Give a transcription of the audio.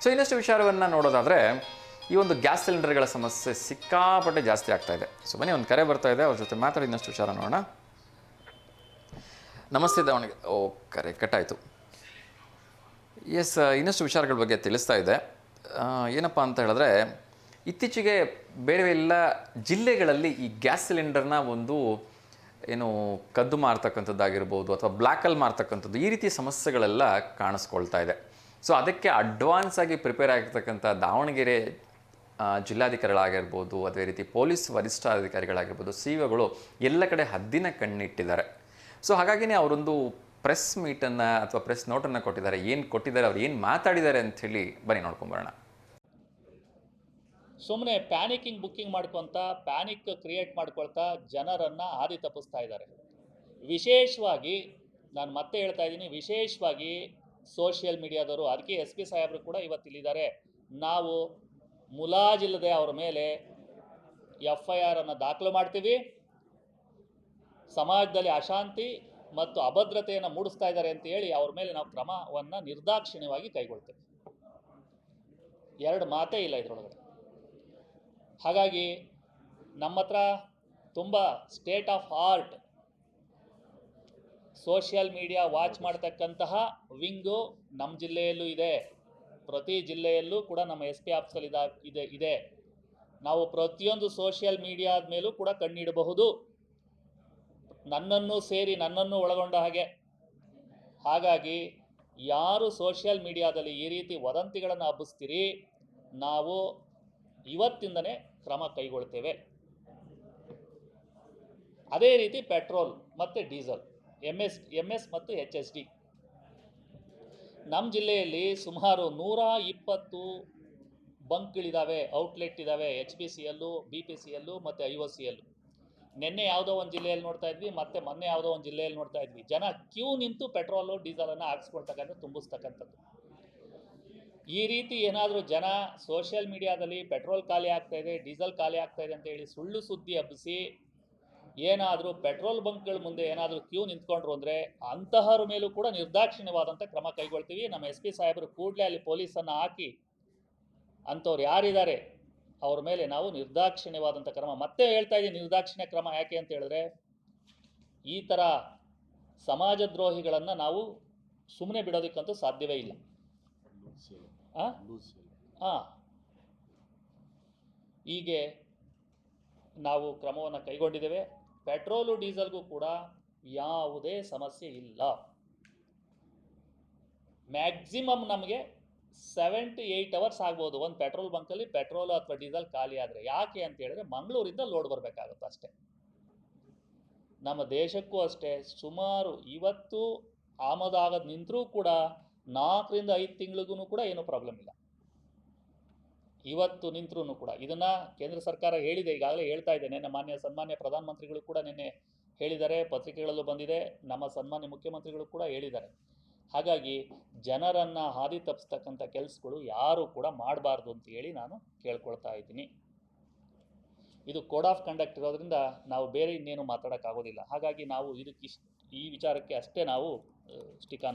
So ಇನ್ನಷ್ಟು ವಿಚಾರವನ್ನು ನೋಡೋದಾದರೆ ಈ ಒಂದು ಗ್ಯಾಸ್ ಸಿಲಿಂಡರ್ಗಳ ಸಮಸ್ಯೆ ಸಿಕ್ಕಾಪಟ್ಟೆ ಜಾಸ್ತಿ ಆಗ್ತಾ ಇದೆ. ಸೊ ಬನ್ನಿ ಒಂದು ಕರೆ ಬರ್ತಾ ಇದೆ, ಅವ್ರ ಜೊತೆ ಮಾತಾಡಿ ಇನ್ನಷ್ಟು ವಿಚಾರ ನೋಡೋಣ. ನಮಸ್ತೆ ದಾವಣಗೆರೆ. ಓ, ಕರೆ ಕಟ್ಟಾಯಿತು. ಎಸ್, ಇನ್ನಷ್ಟು ವಿಚಾರಗಳ ಬಗ್ಗೆ ತಿಳಿಸ್ತಾ ಇದೆ. ಏನಪ್ಪ ಅಂತ ಹೇಳಿದ್ರೆ, ಇತ್ತೀಚೆಗೆ ಬೇರೆ ಎಲ್ಲ ಜಿಲ್ಲೆಗಳಲ್ಲಿ ಈ ಗ್ಯಾಸ್ ಸಿಲಿಂಡರ್ನ ಒಂದು ಏನು ಕದ್ದು ಮಾರ್ತಕ್ಕಂಥದ್ದಾಗಿರ್ಬೋದು ಅಥವಾ ಬ್ಲ್ಯಾಕಲ್ಲಿ ಮಾರ್ತಕ್ಕಂಥದ್ದು, ಈ ರೀತಿಯ ಸಮಸ್ಯೆಗಳೆಲ್ಲ ಕಾಣಿಸ್ಕೊಳ್ತಾ ಇದೆ. ಸೊ ಅದಕ್ಕೆ ಅಡ್ವಾನ್ಸ್ ಆಗಿ ಪ್ರಿಪೇರ್ ಆಗಿರ್ತಕ್ಕಂಥ ದಾವಣಗೆರೆ ಜಿಲ್ಲಾಧಿಕಾರಿಗಳಾಗಿರ್ಬೋದು, ಅದೇ ರೀತಿ ಪೊಲೀಸ್ ವರಿಷ್ಠಾಧಿಕಾರಿಗಳಾಗಿರ್ಬೋದು, ಸಿಒಗಳು ಎಲ್ಲ ಕಡೆ ಹದ್ದಿನ ಕಣ್ಣಿಟ್ಟಿದ್ದಾರೆ. ಸೊ ಹಾಗಾಗಿನೇ ಅವರೊಂದು ಪ್ರೆಸ್ ಮೀಟನ್ನು ಅಥವಾ ಪ್ರೆಸ್ ನೋಟನ್ನು ಕೊಟ್ಟಿದ್ದಾರೆ. ಏನು ಕೊಟ್ಟಿದ್ದಾರೆ, ಅವ್ರು ಏನು ಮಾತಾಡಿದ್ದಾರೆ ಅಂಥೇಳಿ ಬನ್ನಿ ನೋಡ್ಕೊಂಬರೋಣ. ಸುಮ್ಮನೆ ಪ್ಯಾನಿಕಿಂಗ್ ಬುಕ್ಕಿಂಗ್ ಮಾಡ್ಕೊತ ಪ್ಯಾನಿಕ್ ಕ್ರಿಯೇಟ್ ಮಾಡ್ಕೊಳ್ತಾ ಜನರನ್ನು ಹಾದಿ ತಪ್ಪಿಸ್ತಾ ಇದ್ದಾರೆ. ವಿಶೇಷವಾಗಿ ನಾನು ಮತ್ತೆ ಹೇಳ್ತಾ ಇದ್ದೀನಿ, ವಿಶೇಷವಾಗಿ ಸೋಷಿಯಲ್ ಮೀಡಿಯಾದವರು, ಅದಕ್ಕೆ SP ಸಾಹೇಬರು ಕೂಡ ಇವತ್ತಿಲ್ಲಿದ್ದಾರೆ. ನಾವು ಮುಲಾಜಿಲ್ಲದೆ ಅವರ ಮೇಲೆ FIR ದಾಖಲು ಮಾಡ್ತೀವಿ. ಸಮಾಜದಲ್ಲಿ ಅಶಾಂತಿ ಮತ್ತು ಅಭದ್ರತೆಯನ್ನು ಮೂಡಿಸ್ತಾ ಇದ್ದಾರೆ ಅಂತ ಹೇಳಿ ಅವ್ರ ಮೇಲೆ ನಾವು ಕ್ರಮವನ್ನು ನಿರ್ದಾಕ್ಷಿಣ್ಯವಾಗಿ ಕೈಗೊಳ್ತೇವೆ. ಎರಡು ಮಾತೇ ಇಲ್ಲ ಇದರೊಳಗಡೆ. ಹಾಗಾಗಿ ನಮ್ಮ ಹತ್ರ ತುಂಬ state of art social media watch ಮಾಡ್ತಕ್ಕಂತಹ ವಿಂಗು ನಮ್ಮ ಜಿಲ್ಲೆಯಲ್ಲೂ ಇದೆ. ಪ್ರತಿ ಜಿಲ್ಲೆಯಲ್ಲೂ ಕೂಡ ನಮ್ಮ SP ಆಫೀಸಲ್ಲಿ ಇದೆ. ನಾವು ಪ್ರತಿಯೊಂದು ಸೋಷಿಯಲ್ ಮೀಡಿಯಾದ ಮೇಲೂ ಕೂಡ ಕಣ್ಣಿಡಬಹುದು, ನನ್ನನ್ನು ಸೇರಿ ನನ್ನನ್ನು ಒಳಗೊಂಡ ಹಾಗೆ. ಹಾಗಾಗಿ ಯಾರು ಸೋಷಿಯಲ್ ಮೀಡಿಯಾದಲ್ಲಿ ಈ ರೀತಿ ವದಂತಿಗಳನ್ನು ಹಬ್ಬಿಸ್ತೀರಿ, ನಾವು ಇವತ್ತಿಂದನೇ ಕ್ರಮ ಕೈಗೊಳ್ತೇವೆ. ಅದೇ ರೀತಿ ಪೆಟ್ರೋಲ್ ಮತ್ತು ಡೀಸೆಲ್, MS ಮತ್ತು HSD, ನಮ್ಮ ಜಿಲ್ಲೆಯಲ್ಲಿ ಸುಮಾರು 120 ಬಂಕ್ಗಳಿದ್ದಾವೆ, ಔಟ್ಲೆಟ್ ಇದ್ದಾವೆ. HPCL, BPCL ಮತ್ತು IOCL. ನಿನ್ನೆ ಯಾವುದೋ ಒಂದು ಜಿಲ್ಲೆಯಲ್ಲಿ ನೋಡ್ತಾ ಇದ್ವಿ, ಮತ್ತೆ ಮೊನ್ನೆ ಯಾವುದೋ ಒಂದು ಜಿಲ್ಲೆಯಲ್ಲಿ ನೋಡ್ತಾ ಇದ್ವಿ. ಜನ ಕ್ಯೂ ನಿಂತು ಪೆಟ್ರೋಲು ಡೀಸೆಲನ್ನು ಹಾಕ್ಸ್ಕೊಳ್ತಕ್ಕಂಥ, ತುಂಬಿಸ್ತಕ್ಕಂಥದ್ದು. ಈ ರೀತಿ ಏನಾದರೂ ಜನ ಸೋಷಿಯಲ್ ಮೀಡಿಯಾದಲ್ಲಿ ಪೆಟ್ರೋಲ್ ಖಾಲಿ ಆಗ್ತಾಯಿದೆ, ಡೀಸೆಲ್ ಖಾಲಿ ಆಗ್ತಾಯಿದೆ ಅಂತ ಹೇಳಿ ಸುಳ್ಳು ಸುದ್ದಿ ಹಬ್ಬಿಸಿ ಏನಾದರೂ ಪೆಟ್ರೋಲ್ ಬಂಕ್ಗಳ ಮುಂದೆ ಏನಾದರೂ ಕ್ಯೂ ನಿಂತ್ಕೊಂಡ್ರು ಅಂದರೆ ಅಂತಹವ್ರ ಮೇಲೂ ಕೂಡ ನಿರ್ದಾಕ್ಷಿಣ್ಯವಾದಂಥ ಕ್ರಮ ಕೈಗೊಳ್ತೀವಿ. ನಮ್ಮ SP ಸಾಹೇಬರು ಕೂಡಲೇ ಅಲ್ಲಿ ಪೊಲೀಸನ್ನು ಹಾಕಿ ಅಂಥವ್ರು ಯಾರಿದ್ದಾರೆ ಅವ್ರ ಮೇಲೆ ನಾವು ನಿರ್ದಾಕ್ಷಿಣ್ಯವಾದಂಥ ಕ್ರಮ, ಮತ್ತೆ ಹೇಳ್ತಾ ಇದ್ದೀನಿ, ನಿರ್ದಾಕ್ಷಿಣ್ಯ ಕ್ರಮ. ಯಾಕೆ ಅಂತ ಹೇಳಿದ್ರೆ, ಈ ಥರ ಸಮಾಜದ್ರೋಹಿಗಳನ್ನು ನಾವು ಸುಮ್ಮನೆ ಬಿಡೋದಕ್ಕಂತೂ ಸಾಧ್ಯವೇ ಇಲ್ಲ. ಹೀಗೆ ನಾವು ಕ್ರಮವನ್ನು ಕೈಗೊಂಡಿದ್ದೇವೆ. ಪೆಟ್ರೋಲು ಡೀಸೆಲ್ಗೂ ಕೂಡ ಯಾವುದೇ ಸಮಸ್ಯೆ ಇಲ್ಲ. ಮ್ಯಾಕ್ಸಿಮಮ್ ನಮಗೆ 7 to 8 ಅವರ್ಸ್ ಆಗ್ಬೋದು ಒಂದು ಪೆಟ್ರೋಲ್ ಬಂಕಲ್ಲಿ ಪೆಟ್ರೋಲು ಅಥವಾ ಡೀಸೆಲ್ ಖಾಲಿ ಆದರೆ. ಯಾಕೆ ಅಂತ ಹೇಳಿದ್ರೆ ಮಂಗಳೂರಿಂದ ಲೋಡ್ ಬರಬೇಕಾಗುತ್ತೆ ಅಷ್ಟೇ. ನಮ್ಮ ದೇಶಕ್ಕೂ ಅಷ್ಟೇ ಸುಮಾರು ಇವತ್ತು ಆಮದಾಗದು ನಿಂತರೂ ಕೂಡ 4 ರಿಂದ 5 ತಿಂಗಳಿಗೂ ಕೂಡ ಏನೂ ಪ್ರಾಬ್ಲಮ್ ಇಲ್ಲ. ಇವತ್ತು ನಿಂತರೂ ಕೂಡ ಇದನ್ನು ಕೇಂದ್ರ ಸರ್ಕಾರ ಹೇಳಿದೆ, ಈಗಾಗಲೇ ಹೇಳ್ತಾ ಇದ್ದೇನೆ. ನಮ್ಮ ಸನ್ಮಾನ್ಯ ಪ್ರಧಾನಮಂತ್ರಿಗಳು ಕೂಡ ನಿನ್ನೆ ಹೇಳಿದ್ದಾರೆ, ಪತ್ರಿಕೆಗಳಲ್ಲೂ ಬಂದಿದೆ, ನಮ್ಮ ಸನ್ಮಾನ್ಯ ಮುಖ್ಯಮಂತ್ರಿಗಳು ಕೂಡ ಹೇಳಿದ್ದಾರೆ. ಹಾಗಾಗಿ ಜನರನ್ನು ಹಾದಿ ತಪ್ಪಿಸ್ತಕ್ಕಂಥ ಕೆಲಸಗಳು ಯಾರೂ ಕೂಡ ಮಾಡಬಾರ್ದು ಅಂತ ಹೇಳಿ ನಾನು ಕೇಳ್ಕೊಳ್ತಾ ಇದ್ದೀನಿ. ಇದು ಕೋಡ್ ಆಫ್ ಕಂಡಕ್ಟ್ ಇರೋದ್ರಿಂದ ನಾವು ಬೇರೆ ಇನ್ನೇನು ಮಾತಾಡೋಕ್ಕಾಗೋದಿಲ್ಲ. ಹಾಗಾಗಿ ನಾವು ಈ ವಿಚಾರಕ್ಕೆ ಅಷ್ಟೇ ನಾವು ಸ್ಟಿಕ್